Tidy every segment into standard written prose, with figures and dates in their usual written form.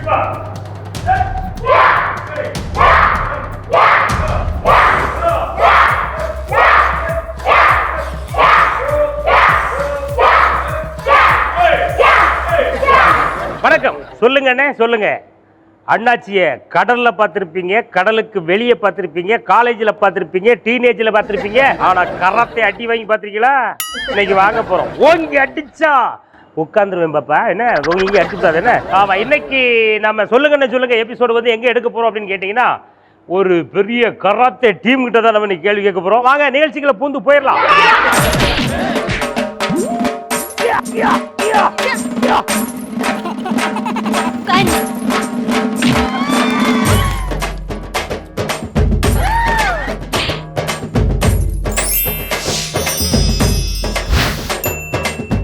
வணக்கம். சொல்லுங்க அண்ணே, சொல்லுங்க. அண்ணாச்சிய கடல்ல பார்த்திருப்பீங்க, கடலுக்கு வெளியே பார்த்திருப்பீங்க, காலேஜ்ல பார்த்திருப்பீங்க, டீனேஜ்ல பார்த்திருப்பீங்க. ஆனா கராத்தே அடி வாங்கி பார்த்திருக்கீங்களா? இன்னைக்கு வாங்க போறோம். ஓங்கி அடிச்சா உட்காந்துருவேன் பாப்பா. என்ன ஓங்கி அடிச்சுட்டாது என்ன? ஆமா, இன்னைக்கு நம்ம சொல்லுங்க எபிசோடு வந்து எங்க எடுக்க போறோம் அப்படின்னு கேட்டீங்கன்னா, ஒரு பெரிய கராத்தே டீம் கிட்ட தான் நம்ம இன்னைக்கு கேள்வி கேட்க போறோம். வாங்க நிகழ்ச்சிகளை பூந்து போயிடலாம்.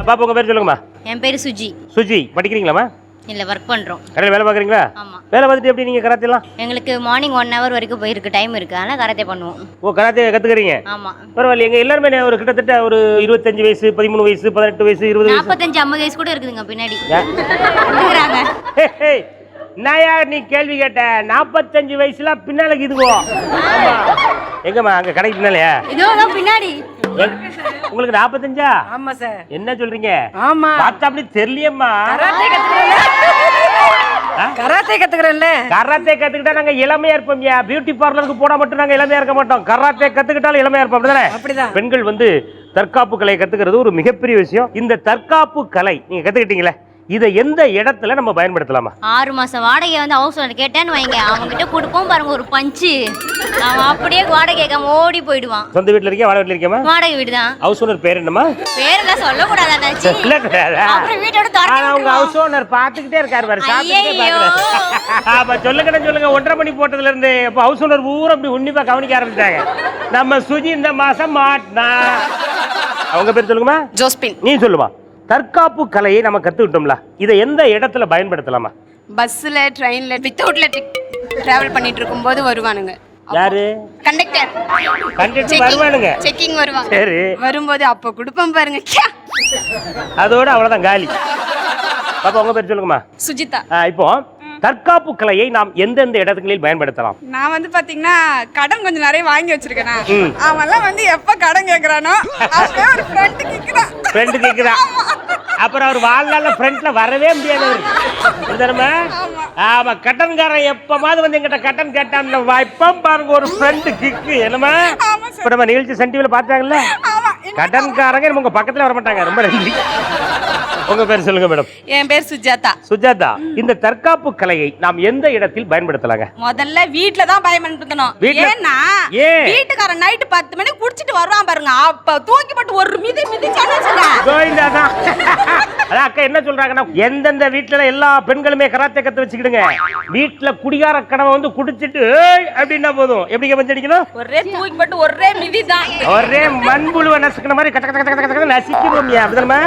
பாப்பா, உங்க பேர் சொல்லுங்கம்மா. என் பேரு சுஜி. சுஜி, படிக்கிறீங்களாம்மா? இல்ல, ஒர்க் பண்றோம். கடையில் வேலை பார்க்குறீங்களா? ஆமா. வேலை பார்த்துட்டு எப்படி நீங்க கராத்தேலாம்? எங்களுக்கு மார்னிங் 1 hour வரைக்கும் போயிருக்கு, டைம் இருக்கு. அதனால கராத்தே பண்ணுவோம். ஓ, கராத்தே கத்துக்கிறீங்க? ஆமா. பரவாயில்ல. எங்க எல்லாருமே ஒரு கிட்டத்தட்ட ஒரு 25 வயசு, 13 வயசு, 18 வயசு, 20 வயசு, 45-50 வயசு கூட இருக்குதுங்க பின்னாடி. இருக்குறாங்க. நாயா நீ கேள்வி கேட்ட? 45 வயசுல பின்னால இதுவோ? ஆமா. எங்கம்மா அங்க கடைக்கு பின்னாலயா? இதோ பின்னாடி. உங்களுக்கு 45? ஆமா சார். என்ன சொல்றீங்க? ஆமா. பார்த்தா அப்படி தெரியலையேம்மா. கராத்தே கத்துக்கிறேன்ல. கராத்தே கத்துக்கிட்டா நாங்க இளமையா இருப்போம். பியூட்டி பார்லருக்கு போனா மட்டும் நாங்க இளமையா இருக்க மாட்டோம். கராத்தே கத்துக்கிட்டாலும் இளமையா இருப்போம். அப்படிதானே? அப்படிதான். பெண்கள் வந்து தற்காப்பு கலை கத்துக்கிறது ஒரு மிகப்பெரிய விஷயம். இந்த தற்காப்பு கலை நீங்க கத்துக்கிட்டீங்களே, இதை எந்த இடத்துல நம்ம பயன்படுத்தலாமா? 6 மாசம் வாடகை வந்து ஹவுஸ் ஓனர் கேட்டேன்னு வைங்க, அவங்க கிட்ட கொடுப்போம் பாருங்க ஒரு பஞ்சு. அவன் அப்படியே வாடகை கேட்காம ஓடி போயிடுவான். சொந்த வீட்டுல இருக்கேன், வாடகை வீட்டுல இருக்கேன். வாடகை வீடு தான். ஹவுஸ் ஓனர் பேர் என்னமா? பேரெல்லாம் சொல்ல கூடாதாச்சு. அப்புறம் வீட்டோட அவங்க ஹவுஸ் ஓனர் பாத்துக்கிட்டே இருக்காரு பாரு. அப்ப சொல்லுங்க 1:30 மணி போட்டதுல இருந்து இப்ப ஹவுஸ் ஓனர் ஊர் அப்படி உன்னிப்பா கவனிக்க ஆரம்பிச்சாங்க. நம்ம சுஜி இந்த மாசம் மாட்டினா. அவங்க பேர் சொல்லுங்கம்மா. ஜோஸ்பின். நீ சொல்லுமா. தற்காப்பு கலையை நம்ம கத்துக்கிட்டோம்ல, இதை எந்த இடத்துல பயன்படுத்தலாமா? பஸ்ல, ட்ரெயின்ல, வித்தவுட்ல டிராவல் பண்ணிட்டு இருக்கும்போது வருவானுங்க. யாரு? கண்டக்டர். கண்டக்டர் வருவானுங்க. செக்கிங் வருவாங்க. சரி. வரும்போது அப்ப குடுப்பம் பாருங்க. அதோட அவ்வளவுதான் காலி. பாப்பா, உங்க பேர் சொல்லுங்கம்மா. சுஜிதா. இப்போ தற்காப்பு கலையை நாம் எந்தெந்த இடங்களில் பயன்படுத்தலாம்? நான் வந்து பாத்தீங்கன்னா கடன் கொஞ்சம் நிறைய வாங்கி வச்சிருக்கேன். அவன்லாம் வந்து எப்ப கடன் கேக்குறானோ அப்பவே ஒரு ஃப்ரெண்ட் கேக்குறான். அப்புறம் அவர் வாழ்நாள்ல ஃப்ரெண்ட்ல வரவே முடியாது. ஆமா, கடன்காரன் எப்பமாவது வந்து எங்கிட்ட கடன் கேட்டான் வாய்ப்பம் பாருங்க ஒரு ஃப்ரெண்ட் கிக்கு. என்னமா இப்ப நம்ம நிகழ்ச்சி சன் டிவில பாத்தாங்கல்ல, கடன்காரங்க உங்க பக்கத்துல வர மாட்டாங்க. ரொம்ப நன்றி. உங்க பேர் சொல்லுங்க மேடம். என் பேர் சுஜாதா. சுஜாதா, இந்த தற்காப்பு கலையை நாம் எந்த இடத்தில் பயன்படுத்தலாங்க? முதல்ல வீட்ல தான் பயன்படுத்தணும். ஏன்னா வீட்டுக்காரன் நைட் 10 மணிக்கு குடிச்சிட்டு வருவான் பாருங்க, அப்ப தூக்கி போட்டு ஒரு மிதி கோயிந்தாதான். அதான் அக்கா என்ன சொல்றாங்கன்னா, எந்தெந்த வீட்டுல எல்லா பெண்களுமே கராத்தே கத்து வச்சுக்கிடுங்க. வீட்டுல குடிகார கணவன் வந்து குடிச்சிட்டு அப்படின்னா போதும். எப்படி வந்தடிக்கணும்? ஒரே தூக்கி போட்டு ஒரே மிதி தான். ஒரே மண்புழுவை நசுக்கிற மாதிரி கட்ட கட்ட கட்ட கட்ட நசுக்கிடுவோம். அப்படிதானமா?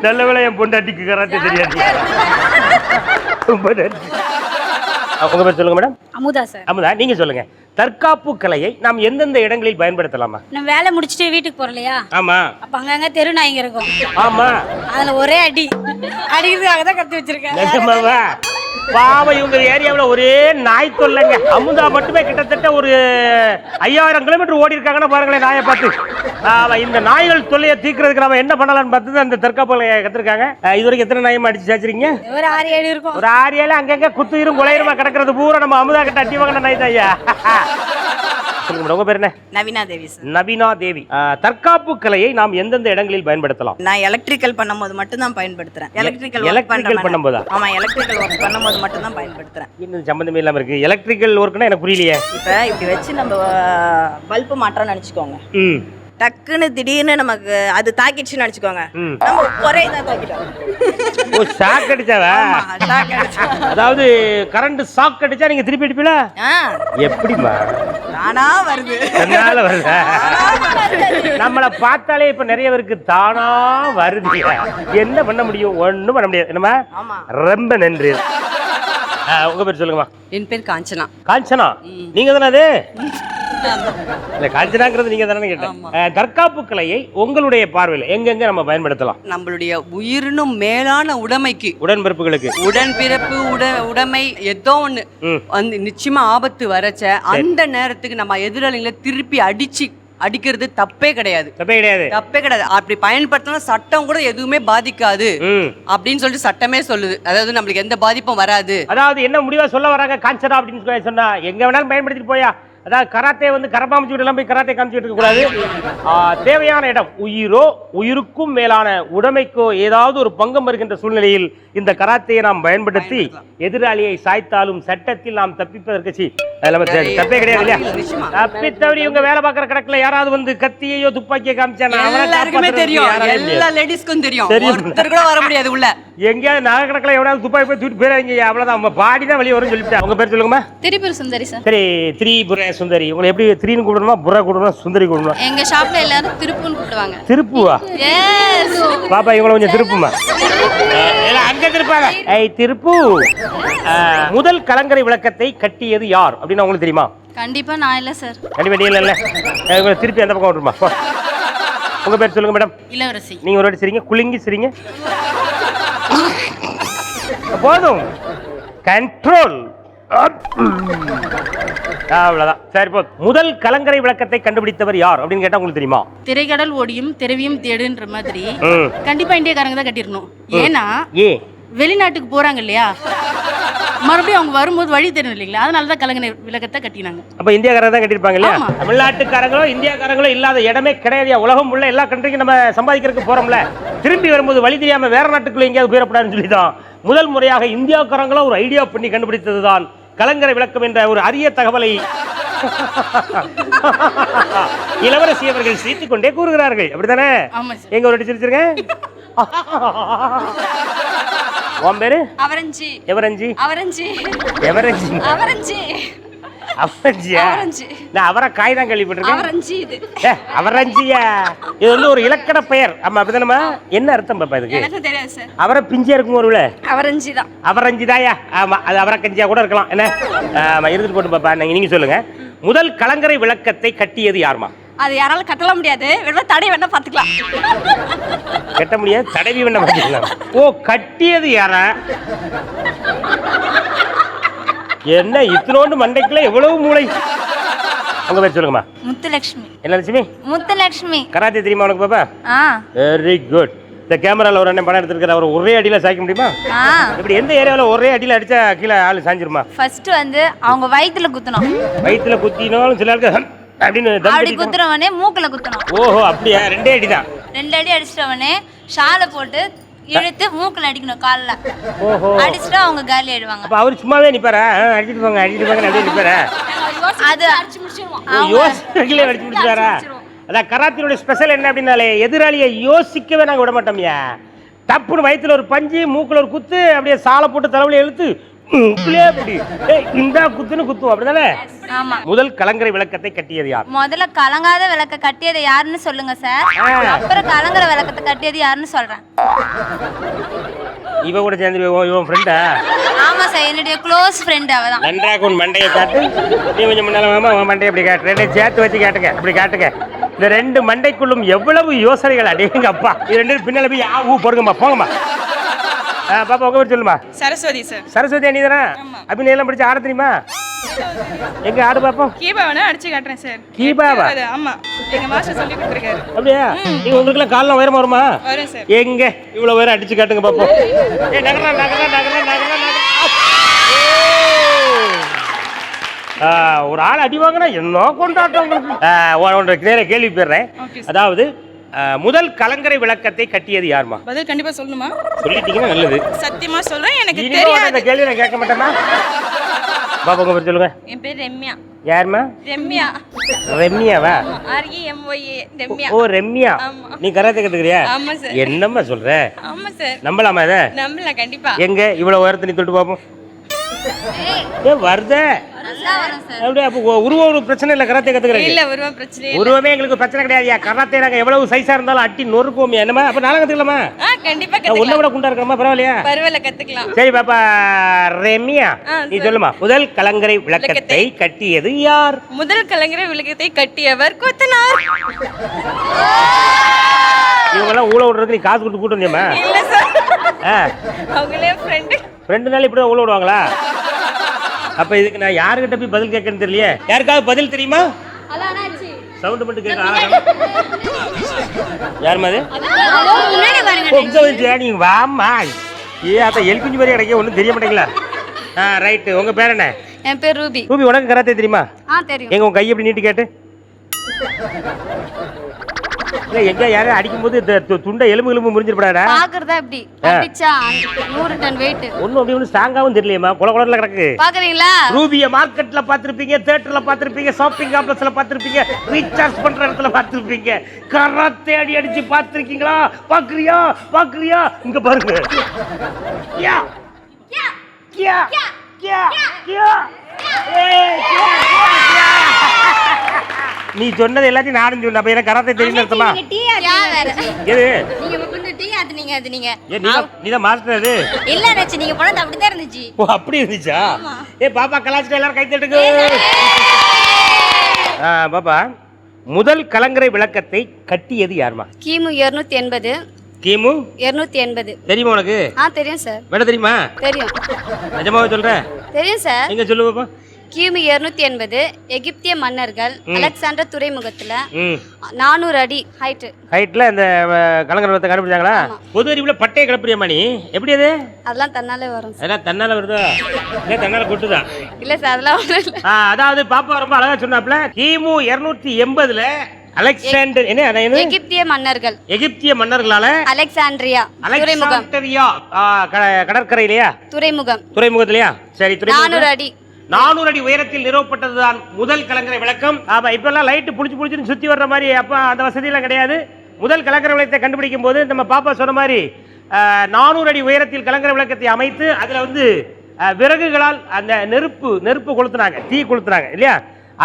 நல்ல வேளை என் பொண்டாட்டிக்கு கராத்தே தெரியாது. உங்க பேர் சொல்லுங்க மேடம். அமுதா சார். அமுதா, நீங்க சொல்லுங்க. தற்காப்பு கலையை நாம் எந்தெந்த இடங்களில் பயன்படுத்தலாமா? நான் வேலை முடிச்சுட்டு வீட்டுக்கு போறலையா? ஆமா. அப்ப அங்கங்க தெரு நாய்ங்க இருக்கும். ஆமா. அதுல ஒரே அடிக்கிறதுக்காக தான் கத்து வச்சிருக்கேன். நிஜமாவா? பாவம், இவங்க ஏரியாவுல ஒரே நாய் தொல்லைங்க. அமுதா மட்டுமே கிட்டத்தட்ட ஒரு 5000 கிலோமீட்டர் ஓடி இருக்காங்கன்னா பாருங்களேன் நாயை பார்த்து. இந்த நாய்கள் தொல்லையை தீர்க்கிறதுக்கு நம்ம என்ன பண்ணலாம்னு பார்த்து அந்த தற்காப்பு கலையை கத்துருக்காங்க. இது வரைக்கும் எத்தனை நாயம் அடிச்சு சாச்சிருக்கீங்க? ஒரு 6-7 இருக்கும். ஒரு 6-7 அங்கங்க குத்துயிரும் குலையுமா கிடக்கிறது பூரா நம்ம அமுதா கிட்ட அடி வாங்கின நாய் தான். ஐயா சொல்லுங்க, உங்க பேர் என்ன? நவீனா தேவி சார். நவீனா தேவி. தற்காப்பு கலையை நாம் எந்தெந்த இடங்களில் பயன்படுத்தலாம்? நான் எலக்ட்ரிக்கல் பண்ணும்போது மட்டும் தான் பயன்படுத்துறேன். எலக்ட்ரிக்கல் பண்ணும்போதா? ஆமா, எலக்ட்ரிக்கல் ஒர்க் பண்ணும்போது மட்டும் தான் பயன்படுத்துறேன். இன்னும் சம்பந்தமே இல்லாம இருக்கு. எலக்ட்ரிக்கல் ஒர்க்னா எனக்கு புரியலையே. இப்ப இப்படி வச்சு நம்ம பல்பு மாற்றோம்னு நினைச்சுக்கோங்க. டக்குன்னு திடீர்னு நமக்கு அது தாக்கிடுச்சுன்னு நினைச்சுக்கோங்க, நம்ம ஒரே இதாக தாக்கிட்டோம். ஓ, ஷாக் அடிச்சாவா? அதாவது கரண்ட் ஷாக் அடிச்சா நீங்க திருப்பி அடிப்பீங்களா? எப்படிமா? தானா வருது. தன்னால வருதா? நம்மள பார்த்தாலே இப்ப நிறைய பேருக்கு தானா வருது. என்ன பண்ண முடியும்? ஒண்ணும் பண்ண முடியாது. என்னமா? ரொம்ப நன்றி. உங்க பேர் சொல்லுங்கம்மா. என் பேர் காஞ்சனா. காஞ்சனா, நீங்க தானே? அது இல்ல காஞ்சனாங்கிறது நீங்க தானே கேட்டேன். தற்காப்பு கலையை உங்களுடைய பார்வையில் எங்கெங்க நம்ம பயன்படுத்தலாம்? நம்மளுடைய உயிரினும் மேலான உடைமைக்கு, உடன்பிறப்புகளுக்கு, உடன்பிறப்பு உடைமை ஏதோ ஒண்ணு வந்து நிச்சயமா ஆபத்து வரச்ச அந்த நேரத்துக்கு நம்ம எதிராளிகளை திருப்பி அடிக்கிறது தப்பே கிடையாது. அப்படி பயன்படுத்தினா சட்டம் கூட எதுவுமே பாதிக்காது அப்படின்னு சொல்லிட்டு சட்டமே சொல்லுது. அதாவது நம்மளுக்கு எந்த பாதிப்பும் வராது. அதாவது என்ன முடிவா சொல்ல வராங்க காஞ்சனா அப்படின்னு சொன்னா எங்க வேணாலும் பயன்படுத்திட்டு போயா. அதாவது கராத்தே வந்து கரப்பாம்பூச்சி எல்லாம் போய் கராத்தே காமிச்சிட்டு இருக்க கூடாது. தேவையான இடம் உயிருக்கும் மேலான உடைமைக்கோ ஏதாவது ஒரு பங்கம் வருகின்ற சூழ்நிலையில் இந்த கராத்தையை நாம் பயன்படுத்தி எதிராளியை சாய்த்தாலும் சட்டத்தில் நாம் தப்பிப்பதற்கு தப்பே கிடையாது இல்லையா? தப்பித்தவரி இவங்க வேலை பார்க்கிற கணக்குல யாராவது வந்து கத்தியையோ துப்பாக்கியோ காமிச்சா எல்லாருக்குமே தெரியும், எல்லா லேடிஸ்க்கும் தெரியும், ஒருத்தர் கூட வர முடியாது உள்ள. எங்கேயாவது நகை கணக்குல எவ்வளவு துப்பாக்கி போய் தூக்கிட்டு போயிடாதீங்க, அவ்வளவுதான். அவங்க பாடி தான் வெளியே வரும்னு சொல்லிட்டு. உங்க பேர் சொல்லுங்கம்மா. திரிபுர சுந்தரி சார். சரி, திரிபுர சுந்தரி. உங்களை எப்படி திரின்னு கூப்பிடணுமா, புறா கூப்பிடணுமா, சுந்தரி கூப்பிடணுமா? எங்க ஷாப்ல எல்லாரும் திருப்புன்னு கூப்பிடுவாங்க. திருப்புவா? பாப்பா இவங்களை கொஞ்சம் திருப்புமா. அங்க திருப்பாங்க. திருப்பு. முதல் கலங்கரை விளக்கத்தை கட்டியது யார் அப்படின்னு உங்களுக்கு தெரியுமா? கண்டிப்பா நான் இல்ல சார். கண்டிப்பா நீ இல்ல. திருப்பி அந்த பக்கம் விட்டுருமா. உங்க பேர் சொல்லுங்க மேடம். இளவரசி. நீங்க ஒரு வாட்டி சரிங்க, குலுங்கி சரிங்க. போதும், கண்ட்ரோல். அவ்வளவுதான். சரி, போதும். முதல் கலங்கரை விளக்கத்தை கண்டுபிடித்தவர் யார் அப்படின்னு கேட்டா உங்களுக்கு தெரியுமா? திரைக்கடல் ஓடியும் திரவியும் தேடுன்ற மாதிரி கண்டிப்பா இந்தியக்காரங்க தான் கட்டிடணும். ஏன்னா வெளிநாட்டுக்கு போறாங்க இல்லையா, மறுபடியும் அவங்க வரும்போது வழி தெரியணும் இல்லைங்களா, அதனாலதான் கலங்கரை விளக்கத்தை கட்டினாங்க. அப்ப இந்தியாக்காரங்க தான் கட்டிருப்பாங்க இல்லையா? தமிழ்நாட்டுக்காரங்களோ இந்தியாக்காரங்களோ இல்லாத இடமே கிடையாது. உலகம் உள்ள எல்லா கண்ட்ரிக்கும் நம்ம சம்பாதிக்கிறதுக்கு போறோம்ல, திரும்பி வரும்போது வழி தெரியாம வேற நாட்டுக்குள்ள எங்கேயாவது போயிடக்கூடாதுன்னு சொல்லிதான் முதல் முறையாக இந்தியாக்காரங்களோ ஒரு ஐடியா பண்ணி கண்டுபிடித்ததுதான் கலங்கரை விளக்கம் என்ற ஒரு அரிய தகவலை இளவரசி அவர்கள் சிரித்துக் கொண்டே கூறுகிறார்கள். அப்படித்தானே? எங்க ஒரு சிரிச்சிருங்க. உன் பேரு? அவரஞ்சி. எவரஞ்சி? அவரஞ்சி. எவரஞ்சி? அவரஞ்சி. அவரஞ்சியா? நான் அவரை காய் தான் கேள்விப்பட்டிருக்கேன். அவரஞ்சி இது. அவரஞ்சியா? இது வந்து ஒரு இலக்கண பெயர். ஆமா, அப்படிதானமா? என்ன அர்த்தம் பாப்பா இதுக்கு? எனக்கு தெரியாது சார். அவரை பிஞ்சியா இருக்கும் ஒருவேளை. அவரஞ்சி தான். அவரஞ்சி தாயா? ஆமா, அது அவரை கஞ்சியா கூட இருக்கலாம். என்ன இருந்துட்டு போட்டு பாப்பா. நீங்க சொல்லுங்க, முதல் கலங்கரை விளக்கத்தை கட்டியது யாருமா? அது யாராலும் கட்டல முடியாது, வேணா தடை வேணா பாத்துக்கலாம். கட்ட முடியாது, தடவி வேணா பாத்துக்கலாம். ஓ, கட்டியது யாரா? என்ன இத்தனோண்டு மண்டைக்குள்ள எவ்வளவு மூளை. உங்க பேர் சொல்லுங்கம்மா. முத்துலட்சுமி. என்ன லட்சுமி? முத்துலட்சுமி. கராத்தே தெரியுமா உனக்கு பாப்பா? Very good. இந்த கேமரால ஒரு அண்ணன் படம் எடுத்துருக்கிற, அவர் ஒரே அடியில சாய்க்க முடியுமா? இப்படி எந்த ஏரியாவில ஒரே அடியில அடிச்சா கீழே ஆளு சாஞ்சிருமா? ஃபர்ஸ்ட் வந்து அவங்க வயித்துல குத்தணும். வயித்துல குத்தினாலும் சில ஆளுக்கு அப்படின்னு அப்படி குத்துறவனே மூக்குல குத்தணும். ஓஹோ, அப்படியா? ரெண்டே அடி தான். 2 அடி அடிச்சிட்டவனே ஷாலை போட்டு இழுத்து மூக்குல அடிக்கணும், கால்ல. ஓஹோ, அடிச்சிட்டா அவங்க காலி ஆயிடுவாங்க. அப்ப அவர் சும்மாவே நிப்பாரா? அடிச்சிட்டு போங்க அப்படியே நிப்பாரா? அது அடிச்சு முடிச்சிருவோம். யோசிக்கல அடிச்சு முடிச்சாரா? அதான் கராத்தியோட ஸ்பெஷல் என்ன அப்படின்னாலே எதிராளியை யோசிக்கவே நாங்க விட மாட்டோம்யா. டப்புன்னு வயிற்றுல ஒரு பஞ்சு, மூக்குல ஒரு குத்து, அப்படியே சாலை போட்டு தலைவலி இழுத்து இந்த குத்துன்னு குத்துவோம். அப்படிதானே? முதல் கலங்கரை விளக்கத்தை கட்டியது யார்? முதல்ல கலங்காத விளக்க கட்டியது யாருன்னு சொல்லுங்க சார். அப்புறம் கலங்கர விளக்கத்தை கட்டியது யாருன்னு சொல்றேன். இவ கூட சேர்ந்து இவன் ஃப்ரெண்டா? ஆமா சார், என்னுடைய க்ளோஸ் ஃப்ரெண்ட் அவதான். நன்றாக உன் மண்டையை காட்டு. நீ கொஞ்சம் முன்னால வாமா, உன் மண்டையை இப்படி காட்டு. ரெண்டையும் சேர்த்து வச்சு காட்டுங்க, இப்படி காட்டுங்க. இந்த ரெண்டு மண்டைக்குள்ளும் எவ்வளவு யோசனைகள் அடேங்க அப்பா. இது ரெண்டு பின்னால போய் போடுங்கம்மா, போங்கம்மா. பாப்பா உங்க பேர் சொல்லுமா. சரஸ்வதி சார். சரஸ்வதி அண்ணி தானே? அபிநயம் படிச்சு ஆட தெரியுமா? எங்க ஆடு பாப்போம். கீபாவனா அடிச்சு காட்டுறேன் சார். கீபாவா? ஆமா, எங்க மாஸ்டர் சொல்லி கொடுத்திருக்காரு. அப்படியே நீங்க உங்களுக்கு எல்லாம் கால்ல உயரமா வருமா? வரும் சார். எங்க இவ்வளவு உயரம் அடிச்சு காட்டுங்க பாப்போம். ஏய் நகரா நகரா நகரா நகரா நகரா. ஒரு ஆள் அடி வாங்கினா என்ன கொண்டாட்டம் உங்களுக்கு. நேர கேள்வி பெறேன். அதாவது முதல் கலங்கரை விளக்கத்தை கட்டியது யாருமா? பதில் கண்டிப்பா சொல்லணுமா? சொல்லிட்டீங்கன்னா நல்லது. சத்தியமா சொல்றேன், எனக்கு தெரியாது. இந்த கேள்வி நான் கேட்க மாட்டேனா? பாப்பா உங்க பேர் சொல்லுங்க. என் பேர் ரம்யா. யாருமா? ரம்யா. ரம்யாவா? REMYA ரம்யா. ஓ ரம்யா. நீ கராத்தே கத்துக்கிறியா? ஆமா சார். என்னம்மா சொல்ற? ஆமா சார். நம்பலாமா இத? நம்பலாம் கண்டிப்பா. எங்க இவ்வளவு உயரத்தை நீ தொட்டு பாப்போம். ஏ வருதே. அப்படியே அப்போ உருவம் ஒரு பிரச்சனை இல்லை கராத்தே கத்துக்கிறேன் இல்ல உருவம் பிரச்சனை உருவமே எங்களுக்கு பிரச்சனை கிடையாதுயா கராத்தே நாங்க எவ்வளவு சைஸா இருந்தாலும் அட்டி நொறுக்குவோம் என்னமா அப்ப நானும் கத்துக்கலாமா கண்டிப்பா உன்னை விட குண்டா இருக்கமா பரவாயில்லையா பரவாயில்ல கத்துக்கலாம் சரி பாப்பா ரெமியா நீ சொல்லுமா முதல் கலங்கரை விளக்கத்தை கட்டியது யார் முதல் கலைஞரை விளக்கத்தை கட்டியவர் கொத்தனார் இவங்க எல்லாம் ஊழ விடுறதுக்கு நீ காசு கொடுத்து கூட்டு வந்தியம்மா இல்ல சார் அவங்களே ஃப்ரெண்ட் 2 நாள் இப்படி ஊழ விடுவாங்களா அப்ப இதுக்கு நான் யாருக்கிட்ட போய் பதில் கேட்கறேன்னு தெரியலையே யாருக்காவது பதில் தெரியுமா சவுண்ட் மட்டும் கேட்க யார் மாதிரி நீங்க வாமா அதான் எல்குஞ்சு மாதிரி கிடைக்க ஒன்றும் தெரிய மாட்டேங்களா ரைட்டு உங்க பேர் என்ன என் பேர் ரூபி ரூபி உனக்கு கராத்தே தெரியுமா தெரியும் எங்க உங்க கை எப்படி நீட்டி கேட்டு இல்ல எங்க யாரும் அடிக்கும்போது துண்டை எலும்பு முறிஞ்சிருப்படாடா பாக்குறதா எப்படி அடிச்சா 100 டன் வெயிட் ஒண்ணும் அப்படி ஒன்றும் ஸ்ட்ராங்காவும் தெரியலையேம்மா குளகுளத்துல கிடக்கு பாக்குறீங்களா ரூபிய மார்க்கெட்ல பாத்திருப்பீங்க தியேட்டர்ல பாத்திருப்பீங்க ஷாப்பிங் காம்ப்ளெக்ஸ்ல பாத்திருப்பீங்க ரீசார்ஜ் பண்ற இடத்துல பாத்திருப்பீங்க கராத்தே அடிச்சு பாத்திருக்கீங்களா பாக்குறியா இங்க பாருங்க யா யா யா யா யா நீ சொன்னது எல்லாத்தையும் நானும் சொன்ன அப்ப எனக்கு கராத்தே தெரியும் அர்த்தமா எது நீதான் மாஸ்டர் அது இல்ல நினைச்சு நீங்க போனது அப்படிதான் இருந்துச்சு ஓ அப்படி இருந்துச்சா பாப்பா கலாச்சிட்டு எல்லாரும் கை தட்டுங்க பாப்பா முதல் கலங்கரை விளக்கத்தை கட்டியது யாருமா கிமு 280 கிமு 280 தெரியுமா உனக்கு தெரியும் சார் வேட தெரியுமா தெரியும் நிஜமாவே சொல்றேன் தெரியும் சார் எங்க சொல்லு பாப்பா கிமு 280 எகிப்திய மன்னர்கள் அலெக்சாண்டர் துறைமுகத்துல 400 அடி ஹைட்ல இந்த கலங்கரை விளக்கத்தை கண்டுபிடிச்சாங்களா பொது அறிவுல பட்டையை கிளப்புறியம்மா நீ எப்படி அது அதெல்லாம் தன்னாலே வரும் அதெல்லாம் தன்னால வருதா இல்ல தன்னால கொட்டுதா இல்ல சார் அதெல்லாம் ஒண்ணும் இல்ல அதாவது பாப்பா ரொம்ப அழகா சொன்னாப்ல கிமு 280ல அலெக்சாண்டர் என்ன எகிப்திய மன்னர்கள் எகிப்திய மன்னர்களால அலெக்சாண்ட்ரியா கடற்கரையிலையா துறைமுகத்திலையா சரி 400 அடி உயரத்தில் நிறுவப்பட்டதுதான் முதல் கலங்கரை விளக்கம் ஆமா இப்ப எல்லாம் லைட் புடிச்சு சுத்தி வர்ற மாதிரி அப்ப அந்த வசதி எல்லாம் கிடையாது முதல் கலங்கரை விளக்கத்தை கண்டுபிடிக்கும் போது நம்ம பாப்பா சொன்ன மாதிரி 400 அடி உயரத்தில் கலங்கரை விளக்கத்தை அமைத்து அதுல வந்து விறகுகளால் அந்த நெருப்பு கொளுத்துனாங்க தீ கொளுத்துனாங்க இல்லையா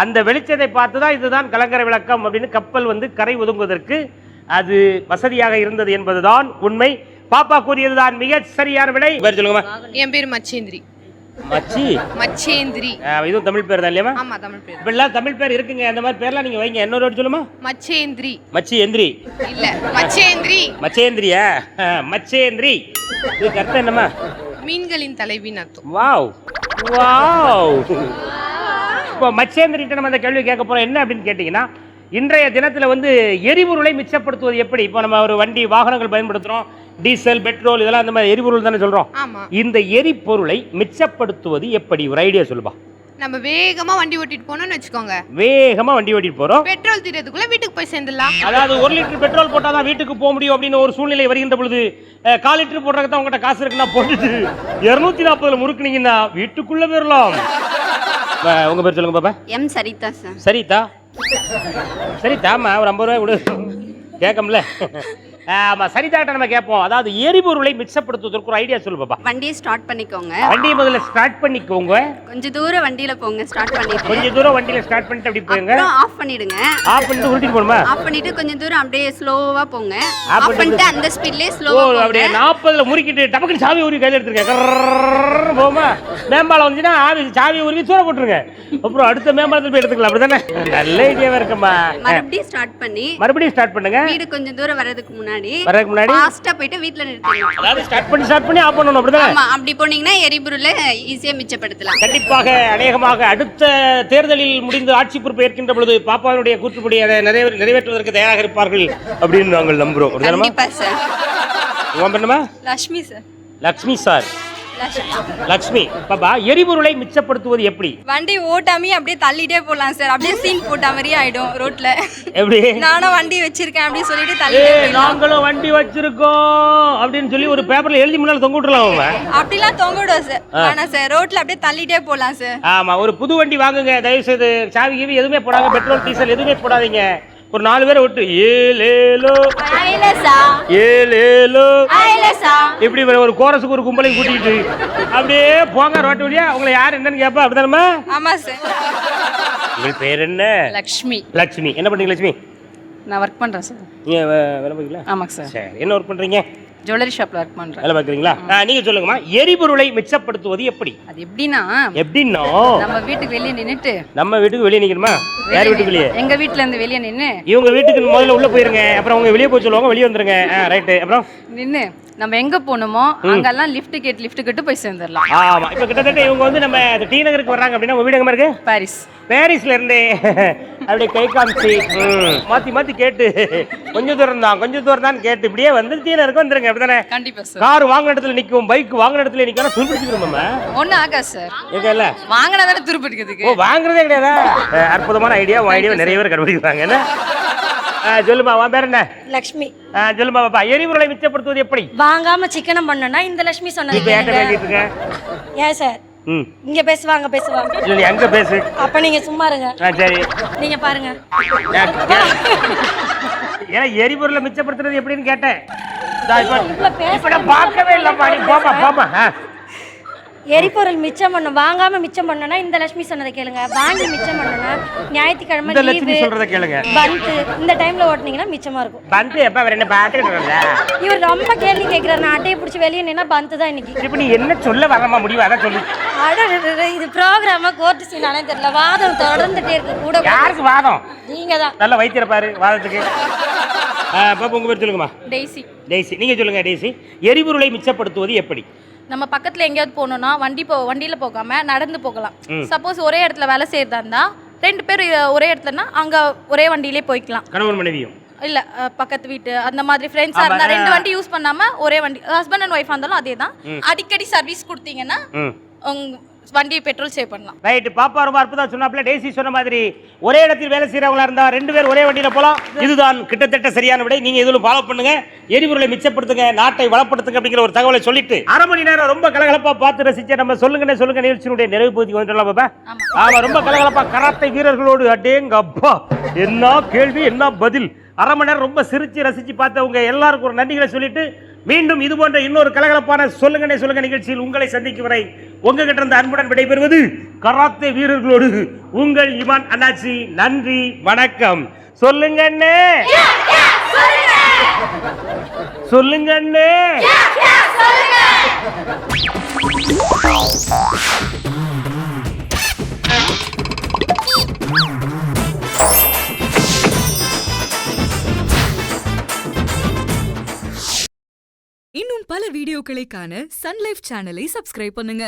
அந்த வெளிச்சத்தை பார்த்துதான் இதுதான் கலங்கரை விளக்கம் அப்படின்னு கப்பல் வந்து கரை ஒதுங்குவதற்கு அது வசதியாக இருந்தது என்பதுதான் உண்மை பாப்பா கூறியதுதான் மிக சரியான விடை சொல்லுங்க என் பேர் மச்சேந்திரி இதுவும் தமிழ் பேர் தான் இல்லையா ஆமா தமிழ் பேர் இப்பெல்லாம் தமிழ் பேர் இருக்குங்க அந்த மாதிரி பேர்லாம் நீங்க வைங்க இன்னொரு வாட்டி சொல்லுமா மச்சேந்திரி இல்ல மச்சேந்திரியா மச்சேந்திரி இதுக்கு அர்த்தம் என்னமா மீன்களின் தலைவின் அர்த்தம் வாவ் இப்போ மச்சேந்திரிட்ட நம்ம அந்த கேள்வி கேட்க போறோம் என்ன அப்படின்னு கேட்டீங்கன்னா இன்றைய தினத்துல வந்து எரிபொருளை மிச்சப்படுத்துவது எப்படி இப்போ நம்ம ஒரு வண்டி வாகனங்கள் பயன்படுத்துறோம் டீசல் பெட்ரோல் இதெல்லாம் அந்த மாதிரி எரிபொருள் தானே சொல்றோம் இந்த எரிபொருளை மிச்சப்படுத்துவது எப்படி ஒரு ஐடியா சொல்லுப்பா நம்ம வேகமா வண்டி ஓட்டிட்டு போனோம்னு வெச்சுக்கோங்க வேகமா வண்டி ஓட்டிட்டு போறோம் பெட்ரோல் தீரதுக்குள்ள வீட்டுக்கு போய் சேர்ந்துடலாம் அதாவது 1 லிட்டர் பெட்ரோல் போட்டாதான் வீட்டுக்கு போக முடியும் அப்படின்னு ஒரு சூழ்நிலை வருகின்ற பொழுது 1/4 லிட்டர் போடுறதுக்கு தான் உங்ககிட்ட காசு இருக்குன்னா போட்டுட்டு 240 முறுக்குனீங்கன்னா வீட்டுக்குள்ள போயிடலாம் உங்க பேர் சொல்லுங்க பாப்பா எம் சரிதா சார் சரிதாமா ஒரு 50 ரூபாய் கொடு கேட்கம்ல ஆமா சரிதாட்ட நம்ம கேட்போம் அதாவது எரிபொருளை மிச்சப்படுத்துவதற்கு ஒரு ஐடியா சொல்லு பாப்பா வண்டியை ஸ்டார்ட் பண்ணிக்கோங்க வண்டியை முதல்ல ஸ்டார்ட் பண்ணிக்கோங்க கொஞ்சம் தூரம் வண்டியில போங்க ஸ்டார்ட் பண்ணிட்டு கொஞ்சம் தூரம் வண்டியில ஸ்டார்ட் பண்ணிட்டு அப்படி போங்க அப்புறம் ஆஃப் பண்ணிடுங்க ஆஃப் பண்ணிட்டு உருட்டிட்டு போணுமா ஆஃப் பண்ணிட்டு கொஞ்சம் தூரம் அப்படியே ஸ்லோவா போங்க ஆஃப் பண்ணிட்டு அந்த ஸ்பீட்லயே ஸ்லோவா போங்க அப்படியே 40ல முறுக்கிட்டு டபக்குன்னு சாவி உருவி கையில எடுத்துருங்க போமா மேம்பாலம் வந்துச்சுன்னா சாவி உருவி தூர போட்டுருங்க அப்புறம் அடுத்த மேம்பாலத்துல போய் எடுத்துக்கலாம் அப்படிதானே நல்ல ஐடியாவா இருக்குமா மறுபடியும் ஸ்டார்ட் பண்ணுங்க வீடு கொஞ்சம் தூரம் வரதுக்கு முன்னாடி ஃபாஸ்டா போயிட்டு வீட்ல நிறுத்தணும். அதாவது ஸ்டார்ட் பண்ணி ஆஃப் பண்ணனும் அப்படிதான். ஆமா, அப்படி போனீங்கன்னா எரிபொருளை ஈஸியா மிச்சப்படுத்தலாம். கண்டிப்பாக அநேகமாக அடுத்த தேர்தலில் முடிந்து ஆட்சி பொறுப்பு ஏற்கின்ற பொழுது பாப்பாவுடைய கூற்றுப்படி அதை நிறைவேற்றுவதற்கு தயாராக இருப்பார்கள் அப்படின்னு நாங்கள் நம்புறோம். கண்டிப்பா சார். உன் பேர் லட்சுமி சார். லட்சுமி சார். லட்சுமி பாப்பா, எரிபொருளை மிச்சப்படுத்துவது எப்படி? வண்டி ஓட்டாமே அப்படியே தள்ளிட்டே போலாம் சார். அப்படியே சீன் போட்ட மாதிரி ஆயிடும் ரோட்ல. எப்படி? நானும் வண்டி வச்சிருக்கேன் அப்படி சொல்லிட்டு தள்ளிட்டே போயிடலாம். நாங்களும் வண்டி வச்சிருக்கோம் அப்படின்னு சொல்லி ஒரு பேப்பர்ல எழுதி முன்னால தொங்க விட்டுறலாம். அப்படிலாம் தொங்க விடுவோம் சார். ஆனா சார் ரோட்ல அப்படியே தள்ளிட்டே போலாம் சார். ஆமா, ஒரு புது வண்டி வாங்குங்க தயவு செய்து. சாவி கீவி எதுவுமே போடாங்க, பெட்ரோல் டீசல் எதுவுமே போடாதீங்க. ஒரு 4 பேரை விட்டு ஏலேலோ ஐலசா ஏலேலோ ஐலசா இப்படி ஒரு கோரஸுக்கு ஒரு கும்பலையும் கூட்டிக்கிட்டு அப்படியே போங்க ரோட்டு வழியா உங்களை யார் என்னன்னு கேட்பா அப்படிதானமா? ஆமா சார். உங்கள் பேர் என்ன? லக்ஷ்மி. லட்சுமி. என்ன பண்றீங்க லட்சுமி? நான் ஒர்க் பண்றேன் சார். நீங்க வேலை பார்க்கல? ஆமாங்க சார். சரி, என்ன ஒர்க் பண்றீங்க? ஜுவல்லரி ஷாப்ல ஒர்க் பண்றேன். வேலை பார்க்குறீங்களா? நீங்க சொல்லுங்கம்மா, எரிபொருளை மிச்சப்படுத்துவது எப்படி? அது எப்படின்னா எப்படின்னா நம்ம வீட்டுக்கு வெளியே நின்னுட்டு நம்ம வீட்டுக்கு வெளியே நிக்கணுமா? யார் வீட்டுக்கு வெளியே? எங்க வீட்ல இருந்து வெளியே நின்னு இவங்க வீட்டுக்கு முதல்ல உள்ள போயிருங்க, அப்புறம் அவங்க வெளியே போய் சொல்லுவாங்க, வெளியே வந்துருங்க. ரைட்டு. அப்புறம் நின்னு நம்ம எங்க போகணுமோ அங்கெல்லாம் லிஃப்ட் கேட்டு போய் சேர்ந்துடலாம். ஆமா, இப்ப கிட்டத்தட்ட இவங்க வந்து நம்ம டி நகருக்கு வர்றாங்க அப்படின்னா உங்க வீடு எங்க இருக்கு? பாரிஸ். பாரிஸ்ல இருந்து அப்படியே கை காமிச்சு மாத்தி மாத்தி கேட்டு கொஞ்சம் தூரம் தான் கேட்டு இப்படியே வந்து டி நகருக்கு வந்துருங்க. அப்படிதானே? கண்டிப்பா சார். கார் வாங்கின இடத்துல நிக்கும், பைக் வாங்கின இடத்துல நிக்கும், துருப்பிடிச்சிருக்கோம். ஒன்னும் ஆகாது சார். ஏகல வாங்கினா தானே துருப்பிடிக்கிறதுக்கு. ஓ, வாங்குறதே கிடையாதா? அற்புதமான ஐடியா. உன் ஐடியா நிறைய பேர் கண்டுபிடிக்கிறாங்க. என்ன சொல்லுமா, உன் பேர் என்ன? லக்ஷ்மி. சொல்லுமா பாப்பா, எரிபொருளை மிச்சப்படுத்துவது எப்படி? வாங்காம சிக்கனம் பண்ணனா இந்த லட்சுமி சொன்னது இப்ப ஏன்ட்ட பேசிட்டு இருக்க? ஏன் சார் இங்க பேசுவாங்க இல்ல, நீ அங்க பேசு. அப்ப நீங்க சும்மா இருங்க. சரி, நீங்க பாருங்க. ஏன்னா எரிபொருளை மிச்சப்படுத்துறது எப்படின்னு கேட்டேன். இப்ப நான் பார்க்கவே இல்லம்மா, நீ போமா. எரிபொருள் மிச்சம் பண்ண வாங்காம மிச்சம் பண்ணனா இந்த லட்சுமி சொன்னதை கேளுங்க. வாங்கி மிச்சம் பண்ணனா ஞாயிற்றுக்கிழமை இந்த லட்சுமி சொல்றத கேளுங்க. பந்து இந்த டைம்ல ஓட்டுனீங்கன்னா மிச்சமா இருக்கும். பந்து எப்ப வேற என்ன பாத்துக்கிட்டு? இவர் ரொம்ப கேள்வி கேட்கிறாரு. நான் அட்டையை பிடிச்சி வெளியே நின்னா பந்து தான் இன்னைக்கு. இப்ப நீ என்ன சொல்ல வரமா முடியும்? அதான் சொல்லு. இது ப்ரோக்ராமா கோர்ட் சீனானே தெரியல. வாதம் தொடர்ந்துட்டே இருக்கு. கூட யாருக்கு வாதம்? நீங்க தான். நல்ல வைத்தியர் பாரு வாதத்துக்கு. பாப்பா, உங்க பேர் சொல்லுங்கம்மா. டெய்ஸி. டெய்ஸி. நீங்க சொல்லுங்க டெய்ஸி, எரிபொருளை மிச்சப்படுத்துவது எப்படி? நம்ம பக்கத்துல எங்கேயாவது போகணும்னா வண்டியில போகாம நடந்து போகலாம். சப்போஸ் ஒரே இடத்துல வேலை செய்யறதா இருந்தா 2 பேர் ஒரே இடத்துலனா அங்க ஒரே வண்டியிலே போய்க்கலாம். கணவன் மனைவியும் இல்ல பக்கத்து வீட்டு அந்த மாதிரி ஃப்ரெண்ட்ஸா இருந்தா 2 வண்டி யூஸ் பண்ணாம ஒரே வண்டி, ஹஸ்பண்ட் அண்ட் ஒய்ஃபா இருந்தாலும் அதே தான். அடிக்கடி சர்வீஸ் கொடுத்தீங்கன்னா உங்க வண்டி பெட்ரோல் சேவ் பண்ணலாம். ரைட். பாப்பா ரொம்ப அற்புதமா சொன்னாப்ல. டெய்ஸி சொன்ன மாதிரி ஒரே இடத்தில் வேலை செய்யறவங்களா இருந்தா 2 பேர் ஒரே வண்டியில போலாம். இதுதான் கிட்டத்தட்ட சரியான விடை. நீங்க இதுல ஃபாலோ பண்ணுங்க, எரிபொருளை மிச்சப்படுத்துங்க, நாட்டை வளப்படுத்துங்க அப்படிங்கிற ஒரு தகவலை சொல்லிட்டு அரை மணி நேரம் ரொம்ப கலகலப்பா பார்த்து ரசிச்ச நம்ம சொல்லுங்க நிகழ்ச்சியினுடைய நிறைவு பகுதிக்கு வந்துடலாம் பாப்பா. ஆமா, ரொம்ப கலகலப்பா கராத்தே வீரர்களோடு அடேங்க அப்பா, என்ன கேள்வி என்ன பதில். அரை மணி நேரம் ரொம்ப சிரிச்சு ரசிச்சு பார்த்தவங்க எல்லாருக்கும் ஒரு நன்றிகளை சொல்லிட்டு மீண்டும் இது போன்ற இன்னொரு கலகலப்பான சொல்லுங்க நிகழ்ச்சியில் உங்களை சந்திக்கும் வரை உங்ககிட்ட இருந்த அன்புடன் விடைபெறுவது கராத்தே வீரர்களோடு உங்கள் இமான் அண்ணாச்சி. நன்றி, வணக்கம். சொல்லுங்க அண்ணே, சொல்லுங்க அண்ணே. இன்னும் பல வீடியோக்களை காண சன் லைஃப் சேனலை சப்ஸ்கிரைப் பண்ணுங்க.